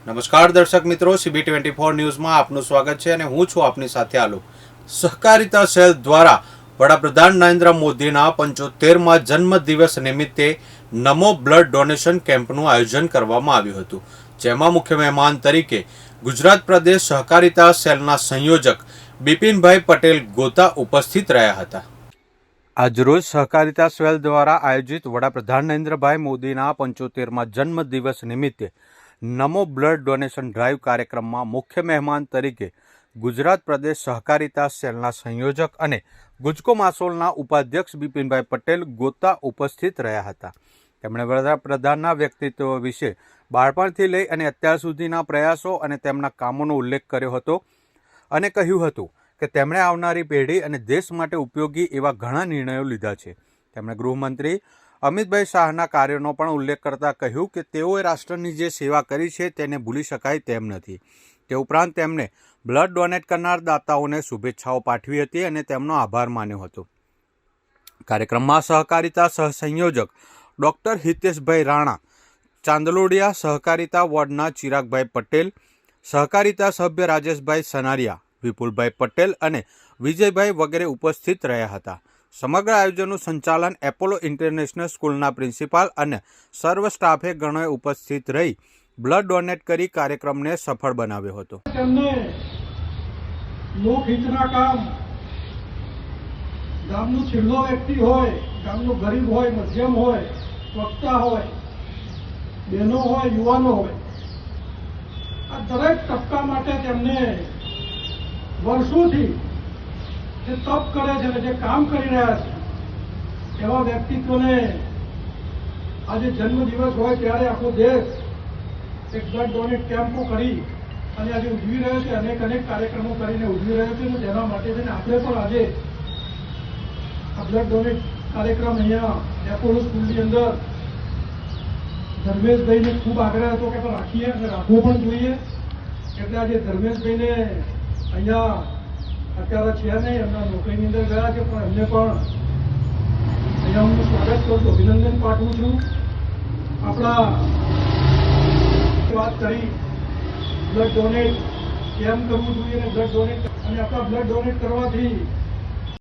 નમસ્કાર દર્શક મિત્રો, CB24 ન્યૂઝમાં આપનું સ્વાગત છે અને હું છું આપની સાથે આલોક। સહકારિતા સેલ દ્વારા વડાપ્રધાન નરેન્દ્ર મોદીના 75મા જન્મદિવસ નિમિત્તે નમો બ્લડ ડોનેશન કેમ્પનું આયોજન કરવામાં આવ્યું હતું, જેમાં મુખ્ય મહેમાન તરીકે ગુજરાત પ્રદેશ સહકારિતા સેલના સંયોજક બિપિનભાઈ પટેલ ગોતા ઉપસ્થિત રહ્યા હતા। આજરોજ સહકારિતા સેલ દ્વારા આયોજિત વડાપ્રધાન નરેન્દ્રભાઈ મોદીના 75મા જન્મદિવસ નિમિત્તે નમો બ્લડ ડોનેશન ડ્રાઈવ કાર્યક્રમમાં મુખ્ય મહેમાન તરીકે ગુજરાત પ્રદેશ સહકારિતા સેલના સંયોજક અને ગુજકો માસોલના ઉપાધ્યક્ષ બિપિનભાઈ પટેલ ગોતા ઉપસ્થિત રહ્યા હતા। તેમણે વડાપ્રધાનના વ્યક્તિત્વ વિશે બાળપણથી લઈ અને અત્યાર સુધીના પ્રયાસો અને તેમના કામોનો ઉલ્લેખ કર્યો હતો અને કહ્યું હતું કે તેમણે આવનારી પેઢી અને દેશ માટે ઉપયોગી એવા ઘણા નિર્ણયો લીધા છે। તેમણે ગૃહમંત્રી અમિતભાઈ શાહના કાર્યોનો પણ ઉલ્લેખ કરતા કહ્યું કે તેઓએ રાષ્ટ્રની જે સેવા કરી છે તેને ભૂલી શકાય તેમ નથી। તે ઉપરાંત તેમણે બ્લડ ડોનેટ કરનાર દાતાઓને શુભેચ્છાઓ પાઠવી હતી અને તેમનો આભાર માન્યો હતો। કાર્યક્રમમાં સહકારિતા સહસંયોજક ડૉક્ટર હિતેશભાઈ રાણા, ચાંદલોડિયા સહકારિતા વોર્ડના ચિરાગભાઈ પટેલ, સહકારિતા સભ્ય રાજેશભાઈ સનારિયા, વિપુલભાઈ પટેલ અને વિજયભાઈ વગેરે ઉપસ્થિત રહ્યા હતા। સમગ્ર આયોજનનું સંચાલન એપોલો ઇન્ટરનેશનલ સ્કૂલના પ્રિન્સિપાલ અને સર્વ સ્ટાફે ગણોએ ઉપસ્થિત રહી બ્લડ ડોનેટ કરી કાર્યક્રમને સફળ બનાવ્યો હતો। લોકહિતના કામ, ગામનો છેલ્લો વ્યક્તિ હોય, ગામનો ગરીબ હોય, મધ્યમ હોય, વક્તા હોય, બહેનો હોય, યુવાનો હોય, આ દરેક તબક્કા માટે તેમને વર્ષોથી જે તપ કરે છે અને જે કામ કરી રહ્યા છે એવા વ્યક્તિત્વને આજે જન્મદિવસ હોય ત્યારે આખો દેશ એક બ્લડ ડોનેટ કેમ્પો કરી અને આજે ઉજવી રહ્યો છે, અનેક કાર્યક્રમો કરીને ઉજવી રહ્યો છે અને તેના માટે થઈને આપણે પણ આજે આ બ્લડ ડોનેટ કાર્યક્રમ અહીંયા એપોલો સ્કૂલની અંદર ધર્મેશભાઈને ખૂબ આગ્રહ હતો કે રાખીએ અને રાખવો પણ જોઈએ, એટલે આજે ધર્મેશભાઈને અહીંયા અત્યારે છે નહીં, એમના નોકરીની અંદર ગયા છે, પણ એમને પણ અહીંયા હું સ્વાગત કરું છું, અભિનંદન પાઠવું છું। આપણા વાત કરી બ્લડ ડોનેટ કેમ કરવું જોઈએ અને બ્લડ ડોનેટ અને આપણા બ્લડ ડોનેટ કરવાથી